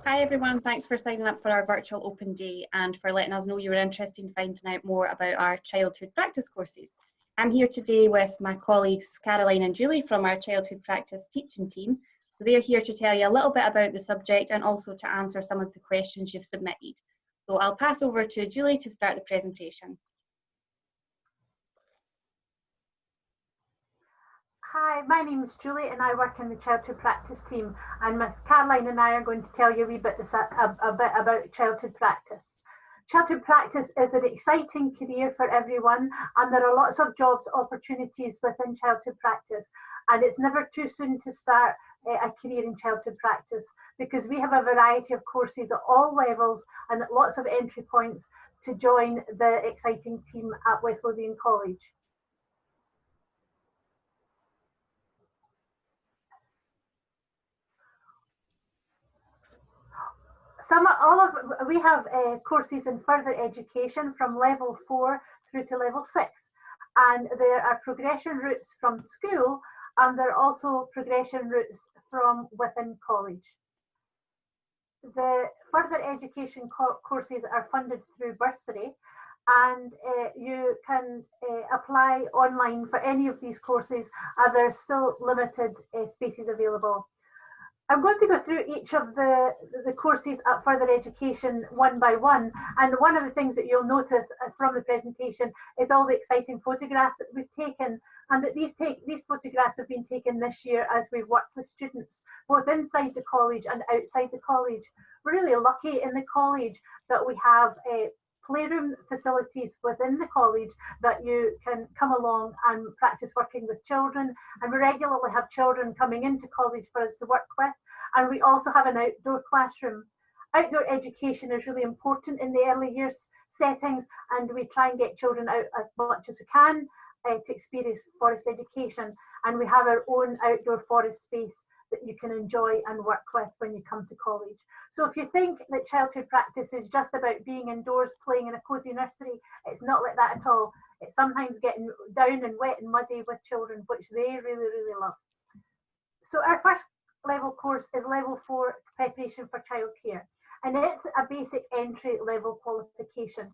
Hi everyone, thanks for signing up for our virtual open day and for letting us know you were interested in finding out more about our childhood practice courses. I'm here today with my colleagues Caroline and Julie from our childhood practice teaching team. So they're here to tell you a little bit about the subject and also to answer some of the questions you've submitted. So I'll pass over to Julie to start the presentation. Hi, my name is Julie and I work in the childhood practice team, and Miss Caroline and I are going to tell you a wee bit, about childhood practice. Childhood practice is an exciting career for everyone, and there are lots of jobs opportunities within childhood practice, and it's never too soon to start a career in childhood practice, because we have a variety of courses at all levels and lots of entry points to join the exciting team at West Lothian College. We have courses in further education from level 4 through to level 6, and there are progression routes from school, and there are also progression routes from within college. The further education courses are funded through bursary, and you can apply online for any of these courses, and there's still limited spaces available. I'm going to go through each of the courses at further education one by one, and one of the things that you'll notice from the presentation is all the exciting photographs that we've taken, and that these photographs have been taken this year as we've worked with students both inside the college and outside the college. We're really lucky in the college that we have playroom facilities within the college that you can come along and practice working with children, and we regularly have children coming into college for us to work with, and we also have an outdoor classroom. Outdoor education is really important in the early years settings, and we try and get children out as much as we can to experience forest education, and we have our own outdoor forest space that you can enjoy and work with when you come to college. So if you think that childhood practice is just about being indoors playing in a cosy nursery, it's not like that at all. It's sometimes getting down and wet and muddy with children, which they really, really love. So our first level course is level 4 preparation for childcare, and it's a basic entry level qualification.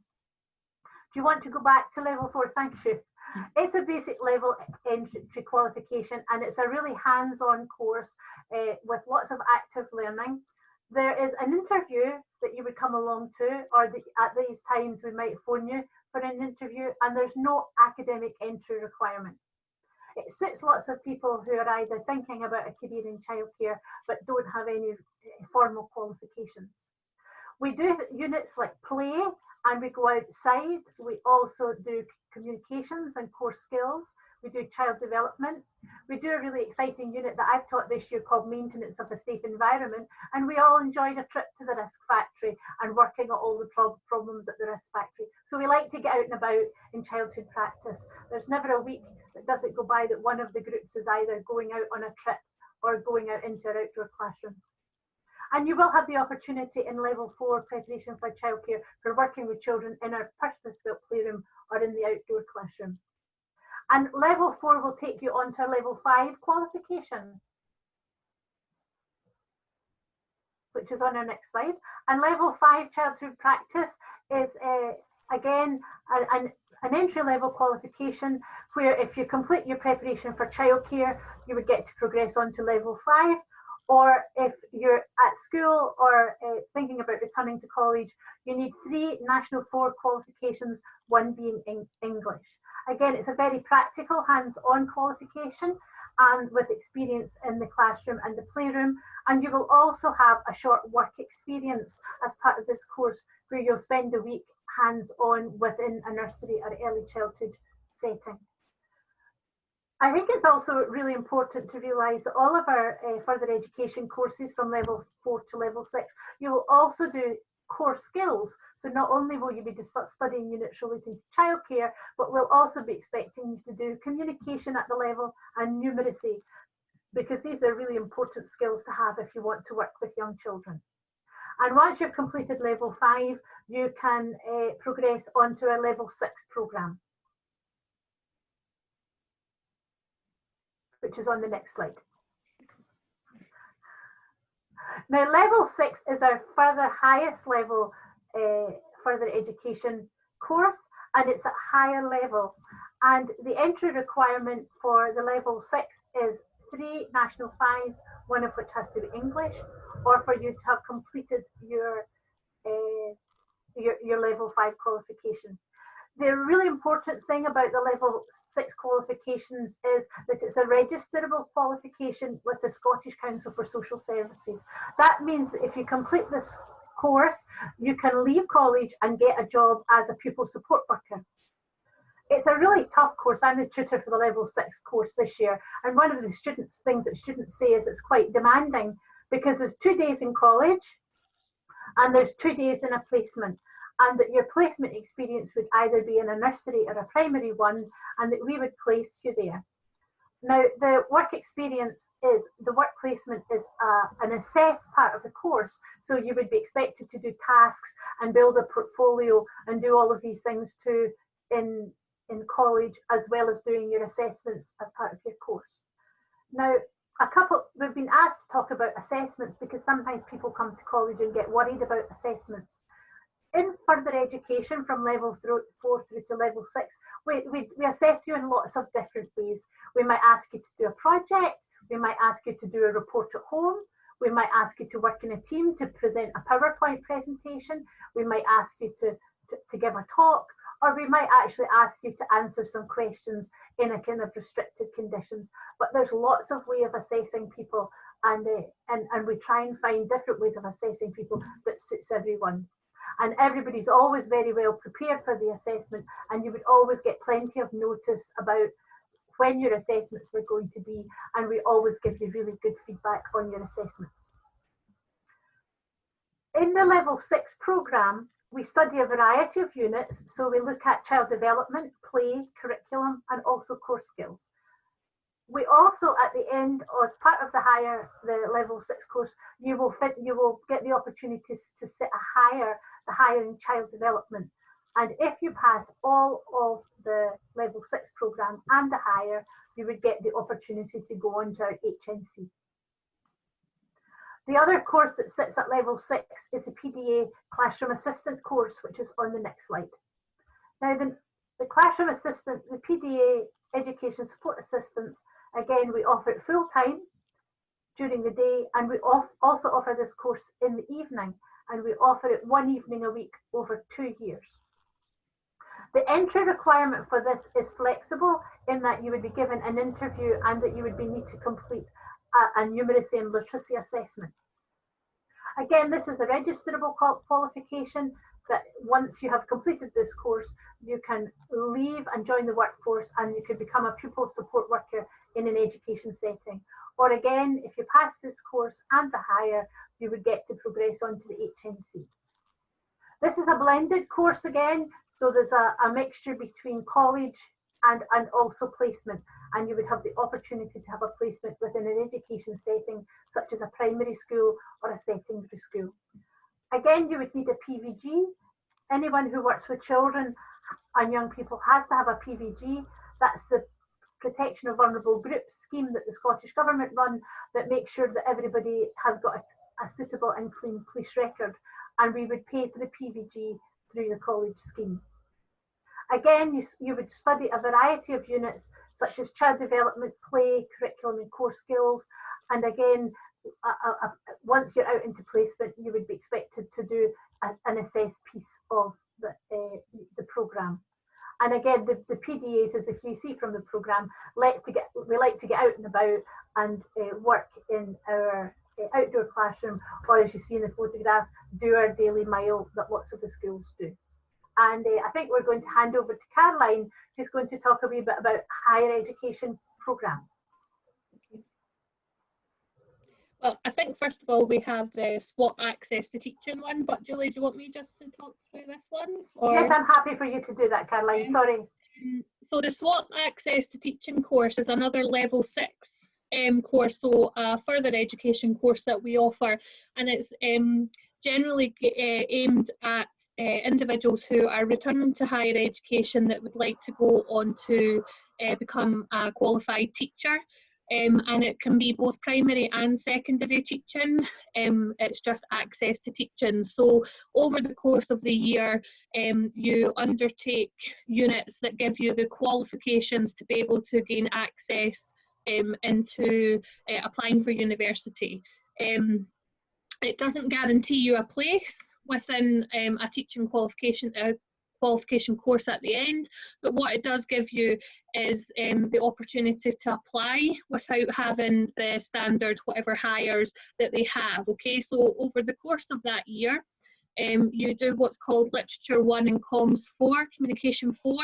Do you want to go back to level 4? Thank you. It's a basic level entry qualification, and it's a really hands-on course with lots of active learning. There is an interview that you would come along to, or at these times we might phone you for an interview, and there's no academic entry requirement. It suits lots of people who are either thinking about a career in childcare but don't have any formal qualifications. We do units like play, and we go outside. We also do communications and core skills. We do child development. We do a really exciting unit that I've taught this year called Maintenance of a Safe Environment, and we all enjoyed a trip to the Risk Factory and working on all the problems at the Risk Factory. So we like to get out and about in childhood practice. There's never a week that doesn't go by that one of the groups is either going out on a trip or going out into our outdoor classroom. And you will have the opportunity in level 4 preparation for childcare for working with children in our purpose-built playroom or in the outdoor classroom. And level 4 will take you on to level 5 qualification, which is on our next slide. And level 5 childhood practice is again an entry-level qualification, where if you complete your preparation for childcare, you would get to progress on to level 5. Or if you're at school or thinking about returning to college, you need 3 National 4 qualifications, one being English. Again, it's a very practical, hands-on qualification, and with experience in the classroom and the playroom. And you will also have a short work experience as part of this course, where you'll spend a week hands-on within a nursery or early childhood setting. I think it's also really important to realise that all of our further education courses from level 4 to level 6, you will also do core skills. So not only will you be studying units relating to childcare, but we'll also be expecting you to do communication at the level and numeracy, because these are really important skills to have if you want to work with young children. And once you've completed level 5, you can progress onto a level 6 programme, which is on the next slide. Now, level 6 is our further highest level further education course, and it's at higher level. And the entry requirement for the level 6 is 3 national 5s, one of which has to be English, or for you to have completed your level 5 qualification. The really important thing about the level 6 qualifications is that it's a registerable qualification with the Scottish Council for Social Services. That means that if you complete this course, you can leave college and get a job as a pupil support worker. It's a really tough course. I'm the tutor for the level 6 course this year, and one of the things that students say is it's quite demanding, because there's 2 days in college and there's 2 days in a placement, and that your placement experience would either be in a nursery or a primary one, and that we would place you there. Now, the work placement is an assessed part of the course, so you would be expected to do tasks and build a portfolio and do all of these things too in college, as well as doing your assessments as part of your course. Now, we've been asked to talk about assessments because sometimes people come to college and get worried about assessments. In further education from level 4 through to level 6, we assess you in lots of different ways. We might ask you to do a project, we might ask you to do a report at home, we might ask you to work in a team to present a PowerPoint presentation, we might ask you to give a talk, or we might actually ask you to answer some questions in a kind of restricted conditions. But there's lots of ways of assessing people, and we try and find different ways of assessing people that suits everyone. And everybody's always very well prepared for the assessment, and you would always get plenty of notice about when your assessments were going to be, and we always give you really good feedback on your assessments. In the level 6 programme, we study a variety of units, so we look at child development, play, curriculum, and also core skills. We also, at the end, as part of the level 6 course, you will get the opportunity to sit the higher in child development. And if you pass all of the level 6 programme and the higher, you would get the opportunity to go on to our HNC. The other course that sits at level 6 is the PDA Classroom Assistant course, which is on the next slide. Now, the Classroom Assistant, the PDA Education Support Assistants, again, we offer it full-time during the day, and we also offer this course in the evening, and we offer it 1 evening a week over 2 years. The entry requirement for this is flexible in that you would be given an interview and that you would need to complete a numeracy and literacy assessment. Again, this is a registerable qualification that once you have completed this course, you can leave and join the workforce, and you can become a pupil support worker in an education setting. Or again, if you pass this course and the higher, you would get to progress on to the HNC. This is a blended course again, so there's a mixture between college and also placement, and you would have the opportunity to have a placement within an education setting such as a primary school or a secondary school. Again, you would need a PVG. Anyone who works with children and young people has to have a PVG. That's the Protection of Vulnerable Groups scheme that the Scottish Government run, that makes sure that everybody has got a suitable and clean police record, and we would pay for the PVG through the college scheme. Again, you would study a variety of units such as child development, play, curriculum and core skills, and again, once you're out into placement, you would be expected to do an assessed piece of the programme. And again, the PDAs, as if you see from the programme, we like to get out and about and work in our outdoor classroom, or as you see in the photograph, do our daily mile that lots of the schools do. And I think we're going to hand over to Caroline, who's going to talk a wee bit about higher education programmes. Well, I think first of all we have the SWAT Access to Teaching one, but Julie, do you want me just to talk through this one? Or... Yes, I'm happy for you to do that, Caroline, sorry. So the SWAT Access to Teaching course is another level 6 course, so a further education course that we offer, and it's generally aimed at individuals who are returning to higher education that would like to go on to become a qualified teacher. and it can be both primary and secondary teaching. It's just access to teaching. So over the course of the year, you undertake units that give you the qualifications to be able to gain access into applying for university. It doesn't guarantee you a place within a teaching qualification course at the end, but what it does give you is the opportunity to apply without having the standard whatever hires that they have. Okay, so over the course of that year, you do what's called Literature 1 and Comms 4, Communication 4,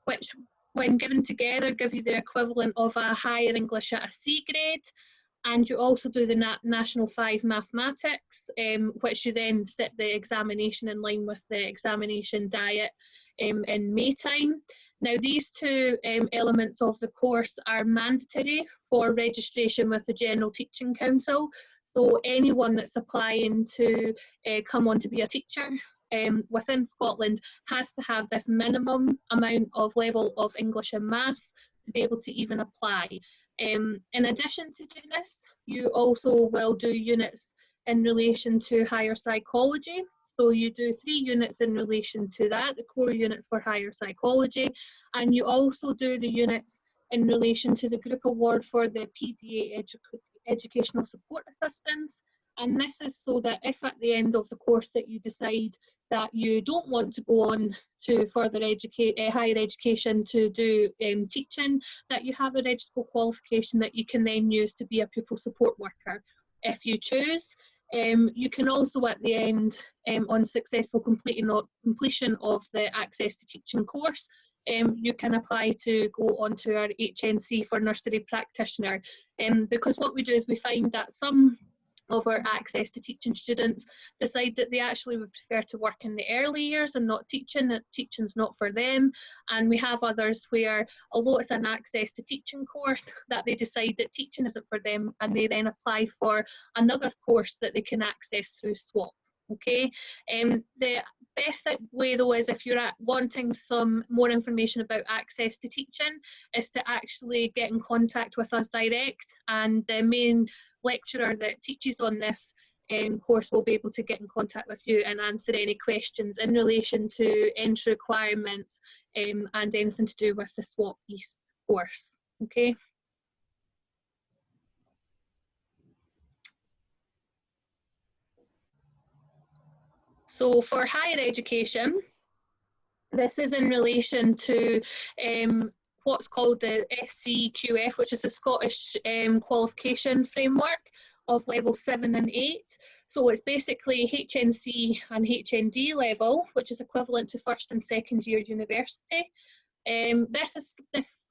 which when given together give you the equivalent of a higher English at a C grade. And you also do the National 5 Mathematics, which you then set the examination in line with the examination diet in May time. Now these two elements of the course are mandatory for registration with the General Teaching Council. So anyone that's applying to come on to be a teacher within Scotland has to have this minimum amount of level of English and Maths to be able to even apply. In addition to doing this, you also will do units in relation to higher psychology. So you do 3 units in relation to that, the core units for higher psychology, and you also do the units in relation to the group award for the PDA educational support assistants. And this is so that if at the end of the course that you decide that you don't want to go on to further higher education to do teaching, that you have a registrable qualification that you can then use to be a pupil support worker if you choose. You can also at the end, on successful completion of the Access to Teaching course, you can apply to go onto our HNC for nursery practitioner. Because what we do is we find that some of our Access to Teaching students decide that they actually would prefer to work in the early years and not teaching, that teaching's not for them. And we have others where, although it's an Access to Teaching course, that they decide that teaching isn't for them and they then apply for another course that they can access through SWAP. Okay, the best way though is if you're wanting some more information about Access to Teaching is to actually get in contact with us direct, and the main lecturer that teaches on this course will be able to get in contact with you and answer any questions in relation to entry requirements and anything to do with the SWAP East course. Okay. So for higher education, this is in relation to what's called the SCQF, which is the Scottish Qualification Framework of level 7 and 8. So it's basically HNC and HND level, which is equivalent to first and second year university. This is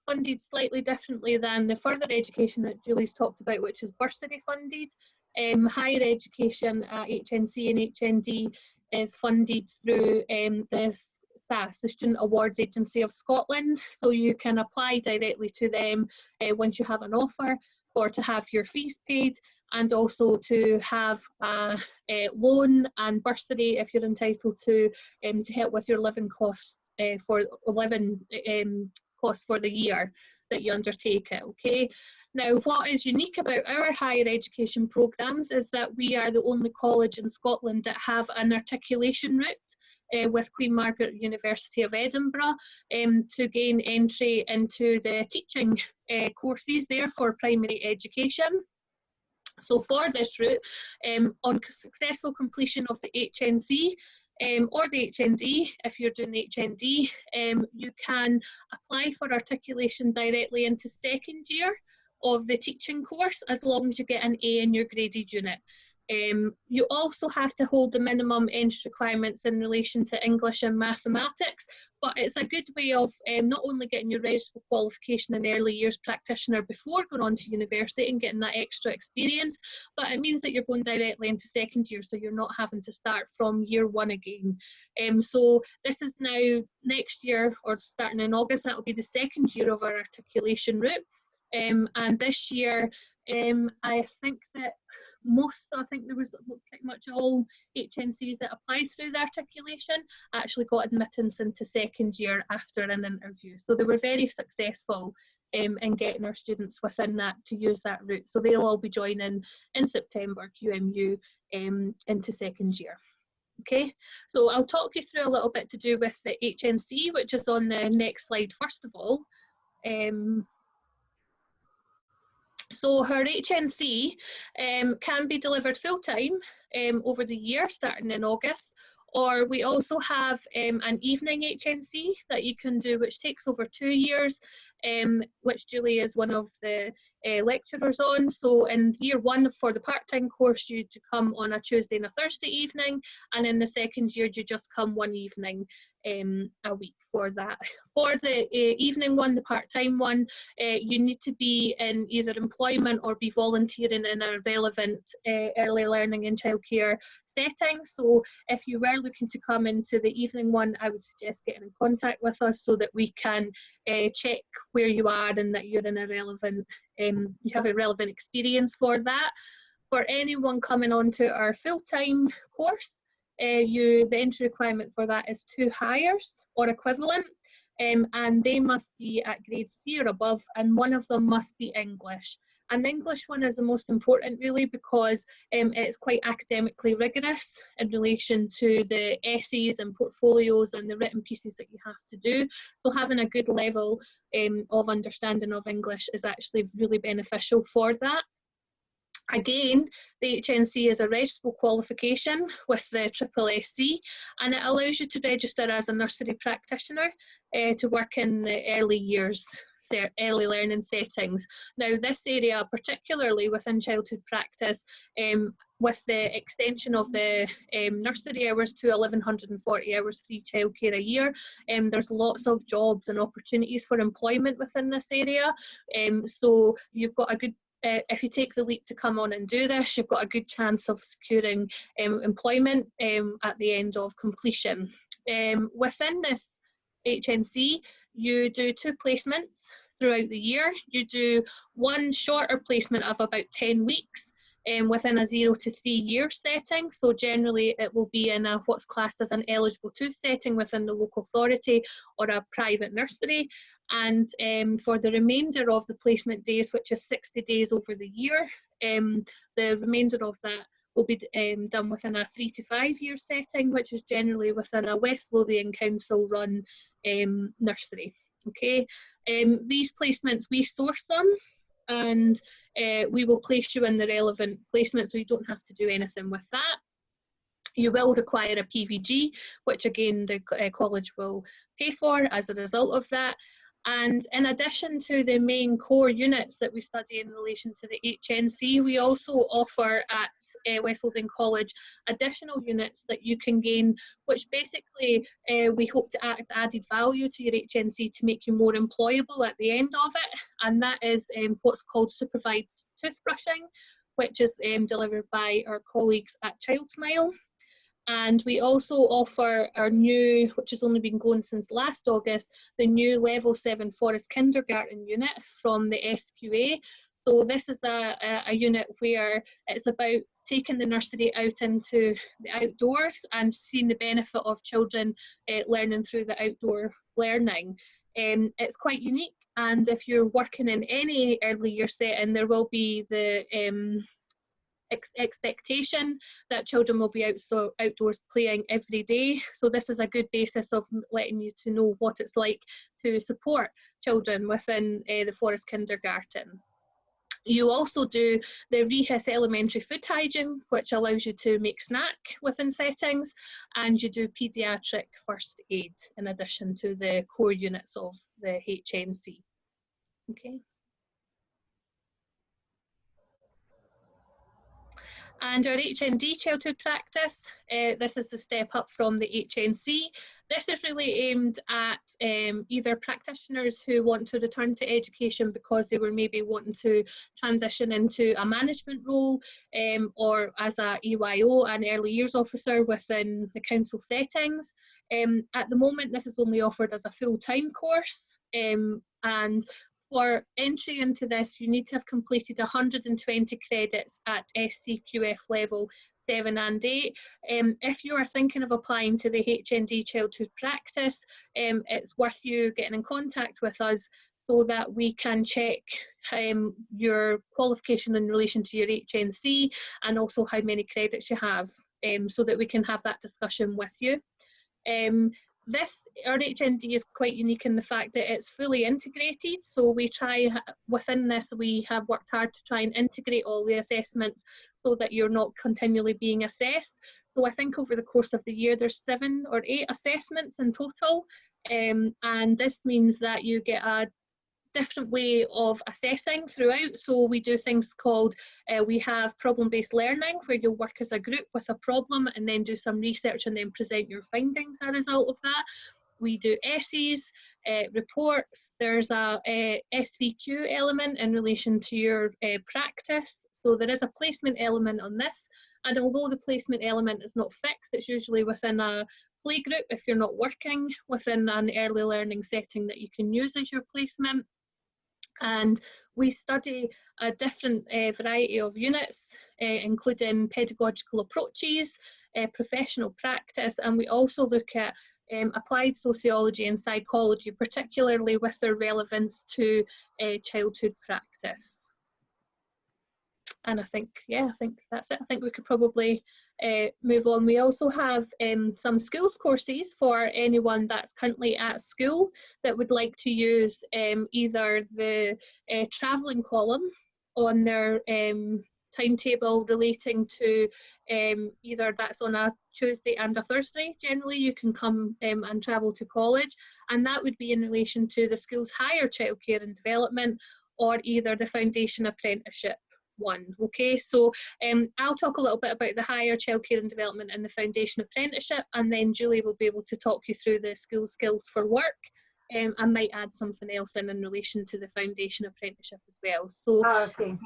funded slightly differently than the further education that Julie's talked about, which is bursary funded. Higher education at HNC and HND is funded through the SAS, the Student Awards Agency of Scotland. So you can apply directly to them once you have an offer, or to have your fees paid, and also to have a loan and bursary if you're entitled to help with your living costs for the year that you undertake it. Okay. Now, what is unique about our higher education programmes is that we are the only college in Scotland that have an articulation route with Queen Margaret University of Edinburgh to gain entry into the teaching courses there for primary education. So for this route, on successful completion of the HNC or the HND, if you're doing the HND, you can apply for articulation directly into second year of the teaching course as long as you get an A in your graded unit. You also have to hold the minimum entry requirements in relation to English and mathematics, but it's a good way of not only getting your registrable qualification in early years practitioner before going on to university and getting that extra experience, but it means that you're going directly into second year, so you're not having to start from year 1 again. So this is now next year, or starting in August, that will be the second year of our articulation route. And this year, I think that there was pretty much all HNCs that applied through the articulation actually got admittance into second year after an interview. So they were very successful and getting our students within that to use that route. So they'll all be joining in September, QMU, into second year. Okay, so I'll talk you through a little bit to do with the HNC, which is on the next slide first of all. So her HNC can be delivered full-time over the year starting in August, or we also have an evening HNC that you can do, which takes over 2 years, which Julie is one of the lecturers on. So in year one for the part-time course, you come on a Tuesday and a Thursday evening, and in the second year you just come one evening a week for that. For the evening one, the part-time one, you need to be in either employment or be volunteering in a relevant early learning and childcare setting. So if you were looking to come into the evening one, I would suggest getting in contact with us so that we can check where you are and that you're in a relevant, you have a relevant experience for that. For anyone coming on to our full-time course, the entry requirement for that is 2 hires or equivalent, and they must be at grade C or above, and one of them must be English. And the English one is the most important really, because it's quite academically rigorous in relation to the essays and portfolios and the written pieces that you have to do. So having a good level of understanding of English is actually really beneficial for that. Again, the HNC is a registrable qualification with the SSSC, and it allows you to register as a nursery practitioner to work in the early years, early learning settings. Now this area, particularly within childhood practice, with the extension of the nursery hours to 1140 hours free childcare a year, there's lots of jobs and opportunities for employment within this area. So you've got a good if you take the leap to come on and do this, you've got a good chance of securing employment at the end of completion. Within this HNC, you do 2 placements throughout the year. You do one shorter placement of about 10 weeks within a 0 to 3 year setting. So generally it will be in what's classed as an eligible to setting within the local authority or a private nursery. And for the remainder of the placement days, which is 60 days over the year, the remainder of that will be done within a 3 to 5 year setting, which is generally within a West Lothian Council run nursery. Okay, these placements, we source them, and we will place you in the relevant placement, so you don't have to do anything with that. You will require a PVG, which again the college will pay for as a result of that. And in addition to the main core units that we study in relation to the HNC, we also offer at West Lothian College additional units that you can gain, which basically we hope to add added value to your HNC to make you more employable at the end of it. And that is what's called supervised toothbrushing, which is delivered by our colleagues at ChildSmile. And we also offer our new, which has only been going since last August, the new Level 7 Forest Kindergarten unit from the SQA. So this is a unit where it's about taking the nursery out into the outdoors and seeing the benefit of children learning through the outdoor learning. It's quite unique, and if you're working in any early year setting, there will be the expectation that children will be outdoors playing every day. So this is a good basis of letting you to know what it's like to support children within the Forest Kindergarten. You also do the Rehis Elementary Food Hygiene, which allows you to make snack within settings, and you do paediatric first aid in addition to the core units of the HNC. Okay. And our HND childhood practice, this is the step up from the HNC. This is really aimed at either practitioners who want to return to education because they were maybe wanting to transition into a management role, or as a EYO, an early years officer within the council settings. At the moment, this is only offered as a full-time course, and for entry into this, you need to have completed 120 credits at SCQF level 7 and 8. If you are thinking of applying to the HND childhood practice, it's worth you getting in contact with us so that we can check your qualification in relation to your HNC and also how many credits you have, so that we can have that discussion with you. Our HND is quite unique in the fact that it's fully integrated, so we try, within this, we have worked hard to try and integrate all the assessments so that you're not continually being assessed. So I think over the course of the year there's 7 or 8 assessments in total, and this means that you get a different way of assessing throughout. So we do things called, we have problem-based learning, where you'll work as a group with a problem and then do some research and then present your findings as a result of that. We do essays, reports. There's a SVQ element in relation to your practice. So there is a placement element on this. And although the placement element is not fixed, it's usually within a playgroup if you're not working within an early learning setting that you can use as your placement. And we study a different variety of units, including pedagogical approaches, professional practice, and we also look at applied sociology and psychology, particularly with their relevance to childhood practice. And I think, yeah, I think that's it. I think we could probably move on. We also have some schools courses for anyone that's currently at school that would like to use either the travelling column on their timetable relating to either that's on a Tuesday and a Thursday. Generally you can come and travel to college, and that would be in relation to the school's higher childcare and development, or either the foundation apprenticeship one. Okay, so I'll talk a little bit about the higher childcare and development and the foundation apprenticeship, and then Julie will be able to talk you through the school skills for work. I might add something else in relation to the foundation apprenticeship as well. So okay.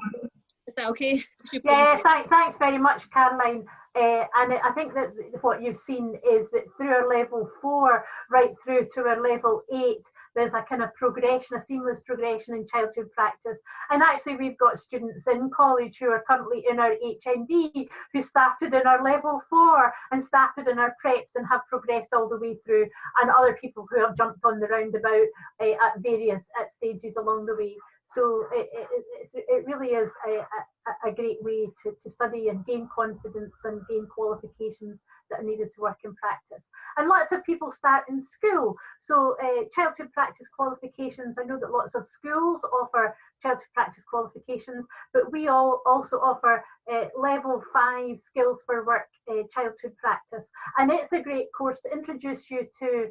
Is that okay? Yeah, thanks very much, Caroline. And I think that what you've seen is that through our level 4 right through to our level 8, there's a kind of progression, a seamless progression in childhood practice. And actually we've got students in college who are currently in our HND who started in our level 4 and started in our preps and have progressed all the way through, and other people who have jumped on the roundabout at various stages along the way. So it really is a great way to study and gain confidence and gain qualifications that are needed to work in practice. And lots of people start in school. So childhood practice qualifications, I know that lots of schools offer childhood practice qualifications, but we also offer level 5 skills for work childhood practice. And it's a great course to introduce you to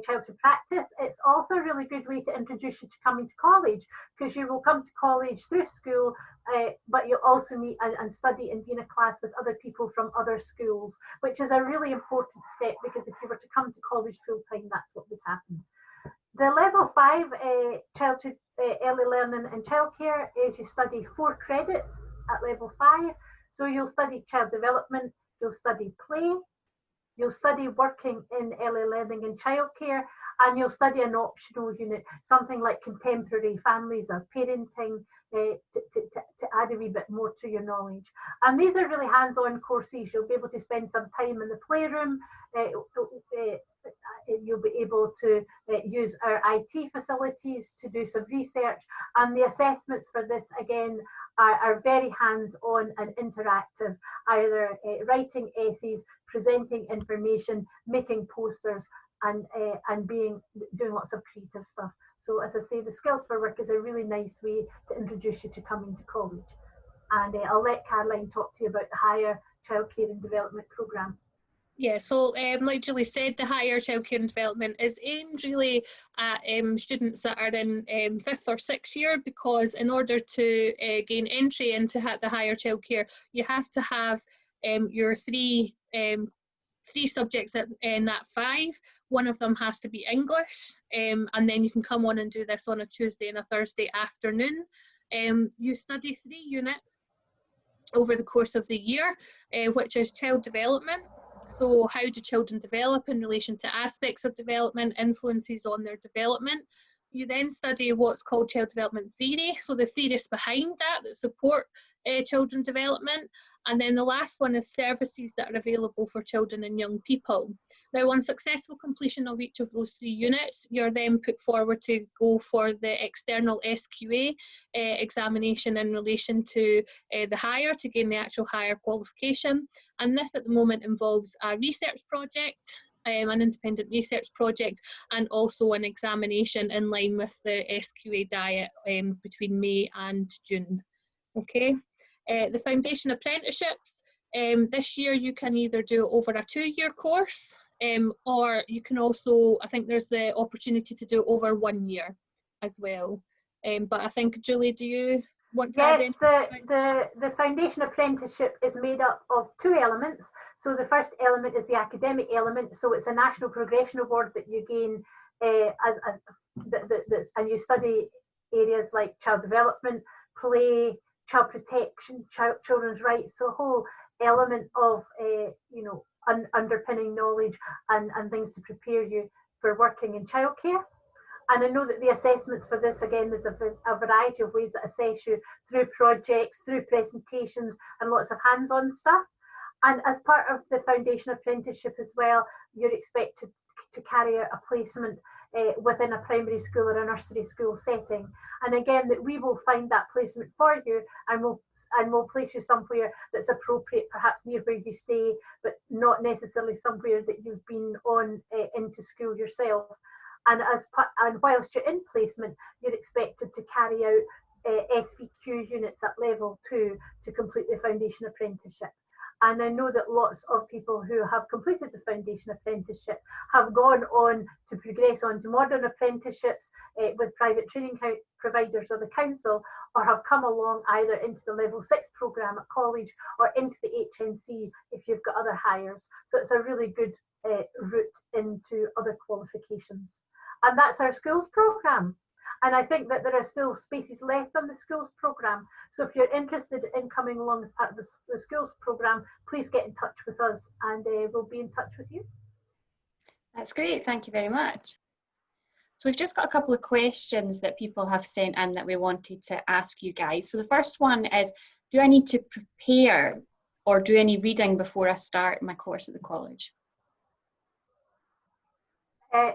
childhood practice. It's also a really good way to introduce you to coming to college, because you will come to college through school, but you'll also meet and study and be in a class with other people from other schools, which is a really important step, because if you were to come to college full time, that's what would happen. The level 5 childhood early learning and childcare is you study 4 credits at level 5. So you'll study child development, you'll study play, you'll study working in early learning and childcare, and you'll study an optional unit, something like contemporary families or parenting, to add a wee bit more to your knowledge. And these are really hands-on courses. You'll be able to spend some time in the playroom. You'll be able to use our IT facilities to do some research, and the assessments for this again are very hands-on and interactive, either writing essays, presenting information, making posters, and doing lots of creative stuff. So as I say, the Skills for Work is a really nice way to introduce you to coming to college. And I'll let Caroline talk to you about the higher childcare and development programme. Yeah, so like Julie said, the higher childcare and development is aimed really at students that are in 5th or 6th year, because in order to gain entry into the higher childcare, you have to have your three subjects in that 5. One of them has to be English, and then you can come on and do this on a Tuesday and a Thursday afternoon. You study 3 units over the course of the year, which is child development. So how do children develop in relation to aspects of development, influences on their development? You then study what's called child development theory, so the theories behind that support children development. And then the last one is services that are available for children and young people. Now, on successful completion of each of those 3 units, you're then put forward to go for the external SQA examination in relation to the higher, to gain the actual higher qualification. And this at the moment involves a research project, an independent research project, and also an examination in line with the SQA diet between May and June. Okay, the foundation apprenticeships, this year you can either do it over a 2-year course, or you can also, I think there's the opportunity to do it over 1 year as well. But I think, Julie, do you want to add in? Yes, the foundation apprenticeship is made up of 2 elements. So the first element is the academic element. So it's a national progression award that you gain and you study areas like child development, play, child protection, children's rights. So a whole element of underpinning knowledge and things to prepare you for working in childcare. And I know that the assessments for this, again, there's a variety of ways that assess you, through projects, through presentations, and lots of hands-on stuff. And as part of the foundation apprenticeship as well, you're expected to carry out a placement within a primary school or a nursery school setting. And again, that we will find that placement for you, and we'll place you somewhere that's appropriate, perhaps near where you stay, but not necessarily somewhere that you've been on into school yourself. And whilst you're in placement, you're expected to carry out SVQ units at level 2 to complete the foundation apprenticeship. And I know that lots of people who have completed the foundation apprenticeship have gone on to progress on to modern apprenticeships with private training providers or the council, or have come along either into the level 6 programme at college or into the HNC if you've got other hires. So it's a really good route into other qualifications. And that's our schools programme. And I think that there are still spaces left on the schools programme. So if you're interested in coming along as part of the schools programme, please get in touch with us, and we'll be in touch with you. That's great, thank you very much. So we've just got a couple of questions that people have sent in that we wanted to ask you guys. So the first one is, do I need to prepare or do any reading before I start my course at the college?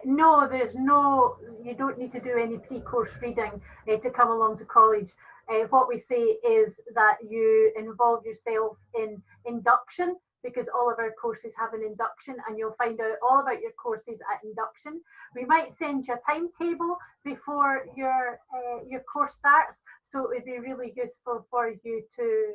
No, you don't need to do any pre-course reading to come along to college. What we say is that you involve yourself in induction, because all of our courses have an induction, and you'll find out all about your courses at induction. We might send you a timetable before your course starts, so it would be really useful for you to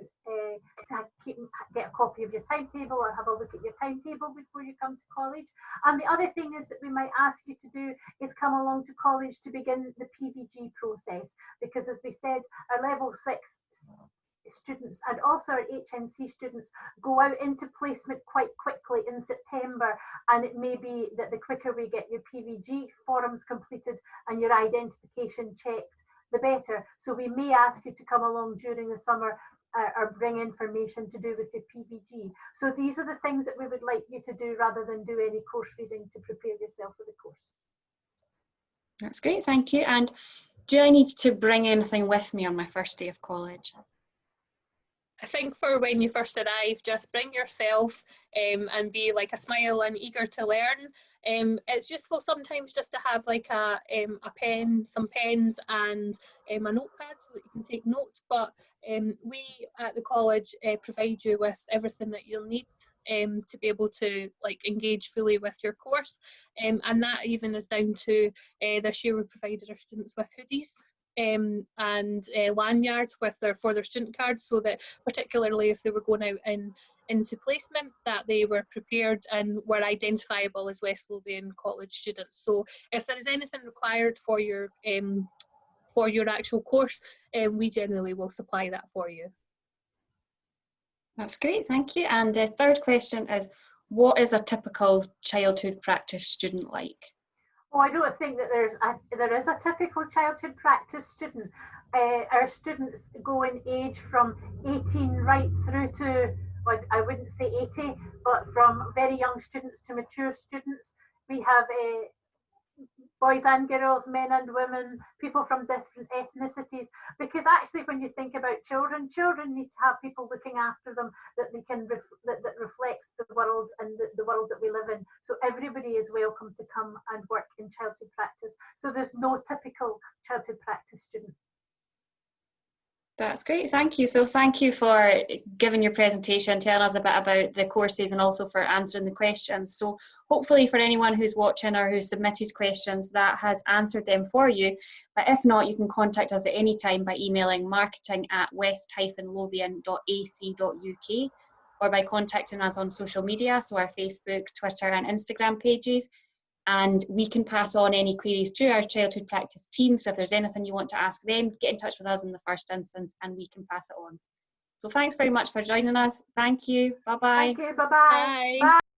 get a copy of your timetable or have a look at your timetable before you come to college. And the other thing is that we might ask you to do is come along to college to begin the PVG process, because as we said, our level 6 students and also our HNC students go out into placement quite quickly in September, and it may be that the quicker we get your PVG forms completed and your identification checked, the better. So we may ask you to come along during the summer or bring information to do with your PVG. So these are the things that we would like you to do rather than do any course reading to prepare yourself for the course. That's great, thank you. And do I need to bring anything with me on my first day of college? I think for when you first arrive, just bring yourself and be like a smile and eager to learn. It's useful sometimes just to have like a pen, some pens and a notepad so that you can take notes, but we at the college provide you with everything that you'll need to be able to like engage fully with your course, and that even is down to this year we provided our students with hoodies and lanyards for their student cards, so that particularly if they were going out into placement, that they were prepared and were identifiable as West Lothian College students. So if there is anything required for your actual course, we generally will supply that for you. That's great, thank you. And the third question is, what is a typical childhood practice student like? Oh, I don't think that there is a typical childhood practice student. Our students go in age from 18 right through to, well, I wouldn't say 80, but from very young students to mature students. We have boys and girls, men and women, people from different ethnicities, because actually when you think about children need to have people looking after them that they can that reflects the world and the world that we live in. So everybody is welcome to come and work in childhood practice. So there's no typical childhood practice student. That's great, thank you. So thank you for giving your presentation, telling us a bit about the courses and also for answering the questions. So hopefully for anyone who's watching or who submitted questions, that has answered them for you. But if not, you can contact us at any time by emailing marketing@west-lothian.ac.uk or by contacting us on social media, so our Facebook, Twitter and Instagram pages. And we can pass on any queries to our childhood practice team. So if there's anything you want to ask them, get in touch with us in the first instance and we can pass it on. So thanks very much for joining us. Thank you. Bye-bye. Thank you. Bye-bye. Bye.